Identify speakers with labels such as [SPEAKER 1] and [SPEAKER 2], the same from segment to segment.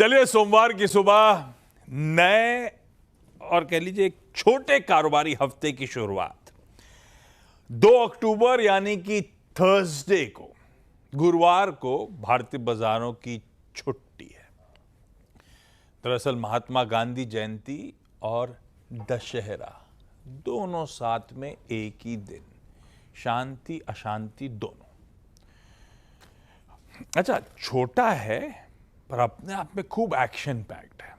[SPEAKER 1] चलिए, सोमवार की सुबह नए और कह लीजिए एक छोटे कारोबारी हफ्ते की शुरुआत 2 अक्टूबर यानी कि थर्सडे को, गुरुवार को भारतीय बाजारों की छुट्टी है। दरअसल महात्मा गांधी जयंती और दशहरा दोनों साथ में एक ही दिन, शांति अशांति दोनों। अच्छा, छोटा है पर अपने आप में खूब एक्शन पैक्ड है।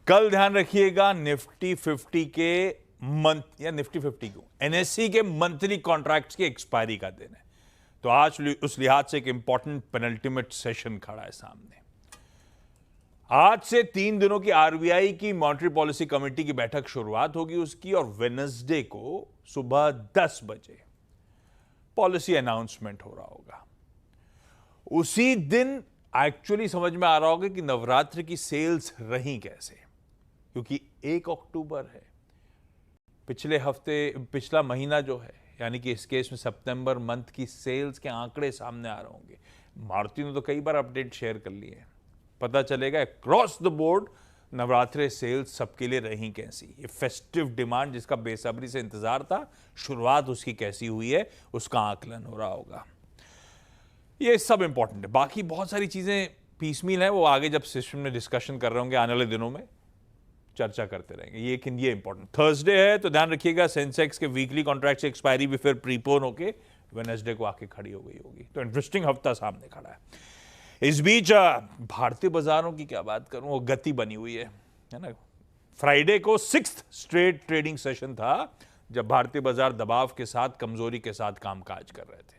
[SPEAKER 1] कल ध्यान रखिएगा, निफ्टी 50 के मंथ या निफ्टी 50 क्यों, एनएससी के मंथली कॉन्ट्रैक्ट्स की एक्सपायरी का दिन है। तो आज उस लिहाज से एक इंपॉर्टेंट पेनल्टीमेट सेशन खड़ा है सामने। आज से 3 दिनों की आरबीआई की मॉनेटरी पॉलिसी कमेटी की बैठक शुरुआत होगी उसकी, और वेडनेसडे को सुबह 10 बजे पॉलिसी अनाउंसमेंट हो रहा होगा। उसी दिन एक्चुअली समझ में आ रहा होगा कि नवरात्र की सेल्स रही कैसे, क्योंकि 1 अक्टूबर है। पिछला महीना जो है, यानी कि इस केस में सितंबर मंथ की सेल्स के आंकड़े सामने आ रहे होंगे। मारुति ने तो कई बार अपडेट शेयर कर लिए हैं, पता चलेगा across the board Navratri sales सबके लिए रही कैसी। ये फेस्टिव डिमांड जिसका बेसब्री से इंतजार था, शुरुआत उसकी कैसी हुई है, उसका आकलन हो रहा होगा। ये सब इंपॉर्टेंट है। बाकी बहुत सारी चीजें पीसमील हैं, वो आगे जब सेशन में डिस्कशन कर रहे होंगे आने वाले दिनों में चर्चा करते रहेंगे। ये इंपॉर्टेंट थर्सडे है, तो ध्यान रखिएगा सेंसेक्स के वीकली कॉन्ट्रैक्ट की एक्सपायरी भी फिर प्रीपोन होके वेडनेसडे को आके खड़ी हो गई होगी। तो इंटरेस्टिंग हफ्ता सामने खड़ा है। इस बीच भारतीय बाजारों की क्या बात करूं, वो गति बनी हुई है ना। फ्राइडे को 6th स्ट्रेट ट्रेडिंग सेशन था जब भारतीय बाजार दबाव के साथ, कमजोरी के साथ कामकाज कर रहे थे।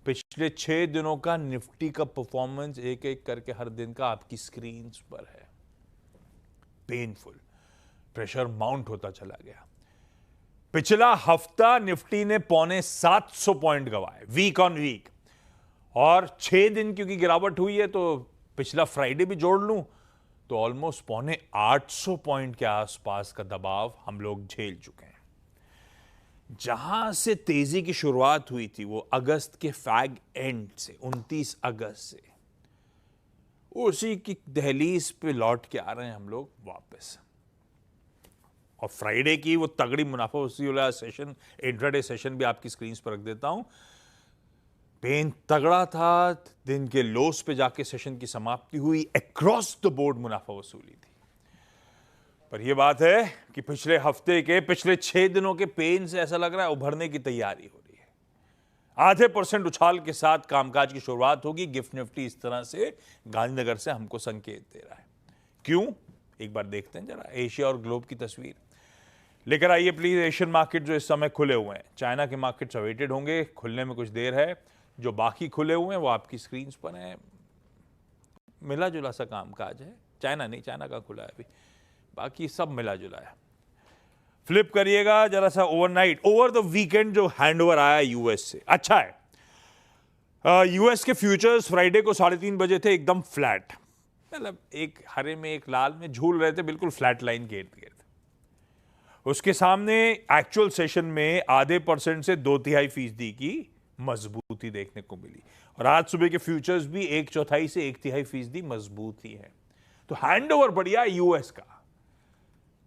[SPEAKER 1] पिछले 6 दिनों का निफ्टी का परफॉर्मेंस एक एक करके हर दिन का आपकी स्क्रीन पर है। पेनफुल, प्रेशर माउंट होता चला गया। पिछला हफ्ता निफ्टी ने 750 पॉइंट गवाए वीक ऑन वीक, और 6 दिन क्योंकि गिरावट हुई है तो पिछला फ्राइडे भी जोड़ लूं तो ऑलमोस्ट 850 पॉइंट के आसपास का दबाव हम लोग झेल चुके हैं। जहां से तेजी की शुरुआत हुई थी वो अगस्त के फैग एंड से, 29 अगस्त से, उसी की दहलीज पे लौट के आ रहे हैं हम लोग वापस। और फ्राइडे की वो तगड़ी मुनाफा वसूली वाला सेशन, इंट्राडे सेशन भी आपकी स्क्रीन पर रख देता हूं। पेन तगड़ा था, दिन के लोस पे जाके सेशन की समाप्ति हुई, अक्रॉस द बोर्ड मुनाफा वसूली थी। पर यह बात है कि पिछले 6 दिनों के पेन से ऐसा लग रहा है उभरने की तैयारी हो रही है। आधे % उछाल के साथ कामकाज की शुरुआत होगी। गिफ्ट निफ्टी इस तरह से गांधीनगर से हमको संकेत दे रहा है। क्यों, एक बार देखते हैं जरा एशिया और ग्लोब की तस्वीर लेकर आइए प्लीज। एशियन मार्केट जो इस समय खुले हुए हैं, चाइना के मार्केट्स अवेटेड होंगे, खुलने में कुछ देर है। जो बाकी खुले हुए हैं वो आपकी स्क्रीन पर है। मिला जुला सा कामकाज है। चाइना का खुला है अभी, बाकी सब मिला जुला है। फ्लिप करिएगा जरा सा ओवरनाइट, ओवर द वीकेंड जो हैंडओवर आया यूएस से, अच्छा है। यूएस के फ्यूचर्स फ्राइडे को 3:30 बजे थे एकदम फ्लैट, मतलब एक हरे में एक लाल में झूल रहे थे, बिल्कुल फ्लैट लाइन के इर्द गिर्द। उसके सामने एक्चुअल सेशन में आधे % से 2/3% की मजबूती देखने को मिली, और आज सुबह के फ्यूचर्स भी 1/4 से 1/3% मजबूत ही है। तो हैंडओवर बढ़िया यूएस का,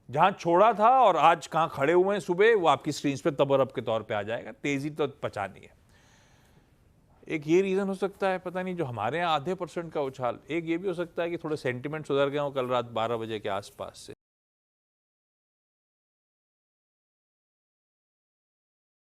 [SPEAKER 1] जहां छोड़ा था और आज कहां खड़े हुए हैं सुबह, वो आपकी स्क्रीन पे तबरब के तौर पे आ जाएगा। तेजी तो पचानी है। एक ये रीजन हो सकता है, पता नहीं, जो हमारे यहाँ आधे % का उछाल, एक ये भी हो सकता है कि थोड़े सेंटिमेंट सुधर गए हो कल रात 12 बजे के आसपास से।